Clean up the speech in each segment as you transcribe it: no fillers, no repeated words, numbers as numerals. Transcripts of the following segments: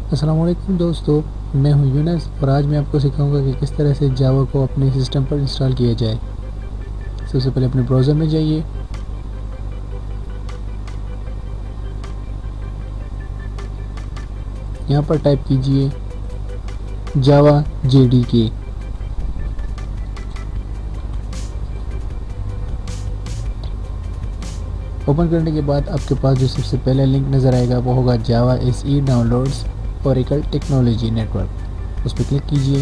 अस्सलाम वालेकुम दोस्तों, मैं हूं यूनस और आज मैं आपको सिखाऊंगा कि किस तरह से जावा को अपने सिस्टम पर इंस्टॉल किया जाए। सबसे पहले अपने ब्राउज़र में जाइए। यहाँ पर टाइप कीजिए जावा JDK। ओपन करने के बाद आपके पास जो सबसे पहले लिंक नज़र आएगा वो होगा जावा SE downloads Oracle technology network. उस पर क्लिक कीजिए।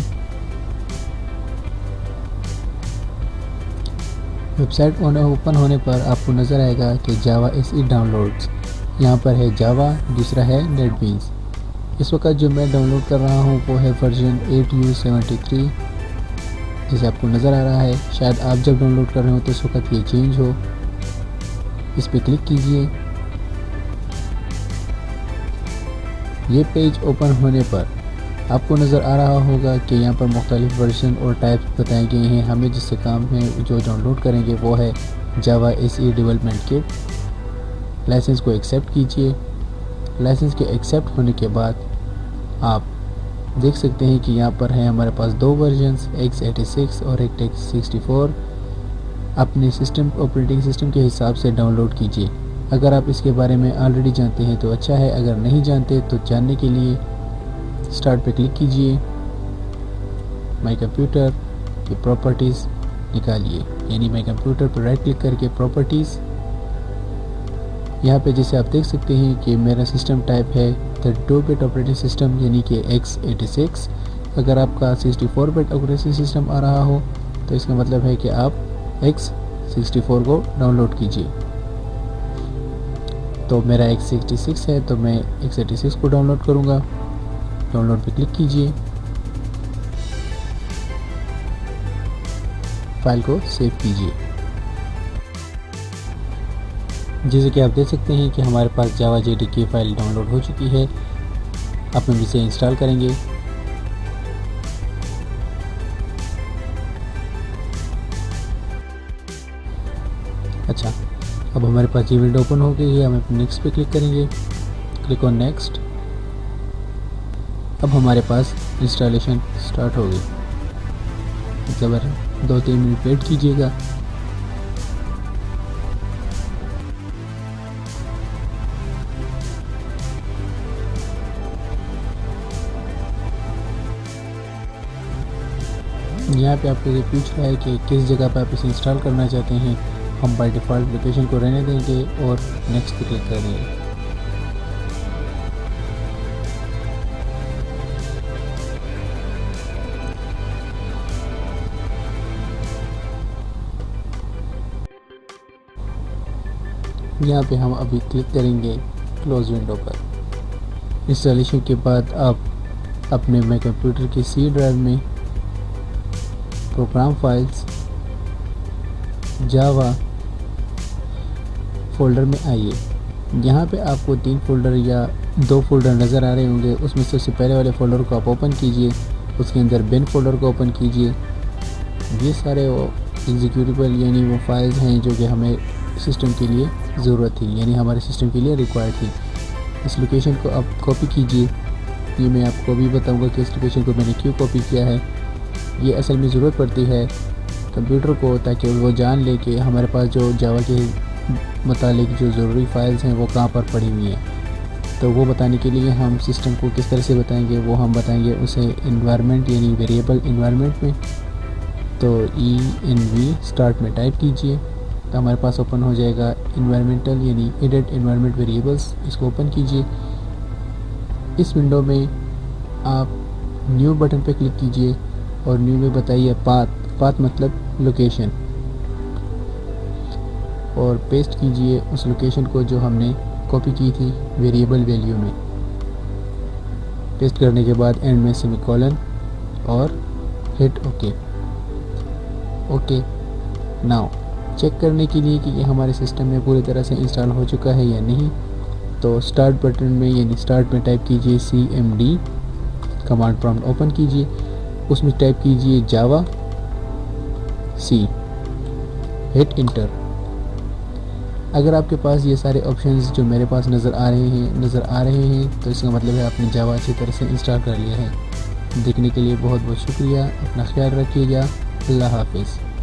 वेबसाइट ओपन होने पर आपको नज़र आएगा कि जावा SE डाउनलोड्स, यहाँ पर है जावा, दूसरा है नेटबीन्स। इस वक्त जो मैं डाउनलोड कर रहा हूँ वो है वर्जन 8U73, जैसे आपको नज़र आ रहा है। शायद आप जब डाउनलोड कर रहे हो तो इस वक्त ये चेंज हो। इस पर क्लिक कीजिए। ये पेज ओपन होने पर आपको नज़र आ रहा होगा कि यहाँ पर मुख्तलिफ वर्जन और टाइप्स बताए गए हैं। हमें जिससे काम है जो डाउनलोड करेंगे वो है जावा SE डेवलपमेंट किट। लाइसेंस को एक्सेप्ट कीजिए। लाइसेंस के एक्सेप्ट होने के बाद आप देख सकते हैं कि यहाँ पर है हमारे पास दो वर्जन्स, x86 और x64। अपने सिस्टम ऑपरेटिंग सिस्टम के हिसाब से डाउनलोड कीजिए। अगर आप इसके बारे में ऑलरेडी जानते हैं तो अच्छा है, अगर नहीं जानते तो जानने के लिए स्टार्ट पे क्लिक कीजिए। माई कंप्यूटर की प्रॉपर्टीज़ निकालिए, यानी माई कंप्यूटर पर राइट क्लिक करके प्रॉपर्टीज़। यहाँ पे जैसे आप देख सकते हैं कि मेरा सिस्टम टाइप है 32 बिट ऑपरेटिंग सिस्टम, यानी कि x86। अगर आपका 64 बिट ऑपरेटिंग सिस्टम आ रहा हो तो इसका मतलब है कि आप x64 को डाउनलोड कीजिए। तो मेरा x86 है तो मैं x86 को डाउनलोड करूँगा। डाउनलोड पे क्लिक कीजिए। फाइल को सेव कीजिए। जैसे कि आप देख सकते हैं कि हमारे पास जावा JDK फाइल डाउनलोड हो चुकी है। अब हम इसे इंस्टॉल करेंगे। अच्छा, अब हमारे पास ये विंडो ओपन हो गई है। हम नेक्स्ट पे क्लिक करेंगे। Click on next. अब हमारे पास इंस्टॉलेशन स्टार्ट हो गई। ज़बर 2-3 मिनट वेट कीजिएगा। यहाँ पे आपको ये पूछ रहा है कि किस जगह पे आप इसे इंस्टॉल करना चाहते हैं। हम बाय डिफ़ॉल्ट लोकेशन को रहने देंगे और नेक्स्ट पे क्लिक करेंगे। यहाँ पे हम अभी क्लिक करेंगे क्लोज विंडो पर। इंस्टॉलेशन के बाद आप अपने माई कंप्यूटर की C ड्राइव में प्रोग्राम फाइल्स जावा फोल्डर में आइए। यहाँ पे आपको 3 फोल्डर या 2 फोल्डर नज़र आ रहे होंगे। उसमें सबसे पहले वाले फोल्डर को आप ओपन कीजिए। उसके अंदर बिन फोल्डर को ओपन कीजिए। ये सारे वो एग्जीक्यूटिबल यानी वो फाइल्स हैं जो कि हमें सिस्टम के लिए ज़रूरत थी, यानी हमारे सिस्टम के लिए रिक्वायर्ड थी। इस लोकेशन को आप कॉपी कीजिए। ये मैं आपको भी बताऊंगा कि इस लोकेशन को मैंने क्यों कॉपी किया है। ये असल में ज़रूरत पड़ती है कंप्यूटर को, ताकि वो जान ले कि हमारे पास जो जावा के मुतालिक जो ज़रूरी फ़ाइल्स हैं वो कहाँ पर पड़ी हुई हैं। तो वो बताने के लिए हम सिस्टम को किस तरह से बताएंगे वो हम बताएंगे उसे इन्वायरमेंट यानी वेरिएबल इन्वायरमेंट में। तो env स्टार्ट में टाइप कीजिए तो हमारे पास ओपन हो जाएगा इन्वायरमेंटल यानी एडिट इन्वायरमेंट वेरिएबल्स। इसको ओपन कीजिए। इस विंडो में आप न्यू बटन पर क्लिक कीजिए और न्यू में बताइए पाथ मतलब लोकेशन, और पेस्ट कीजिए उस लोकेशन को जो हमने कॉपी की थी वेरिएबल वैल्यू में। पेस्ट करने के बाद एंड में सेमीकोलन और hit okay. Okay, now check करने के लिए कि ये हमारे सिस्टम में पूरी तरह से इंस्टॉल हो चुका है या नहीं, तो स्टार्ट बटन में यानी स्टार्ट में टाइप कीजिए CMD। कमांड प्रॉम्प्ट ओपन कीजिए। उसमें टाइप कीजिए जावा C, हिट इंटर। अगर आपके पास ये सारे ऑप्शंस जो मेरे पास नज़र आ रहे हैं तो इसका मतलब है आपने जावा अच्छी तरह से इंस्टॉल कर लिया है। देखने के लिए बहुत बहुत शुक्रिया। अपना ख्याल रखिएगा। अल्लाह हाफिज़।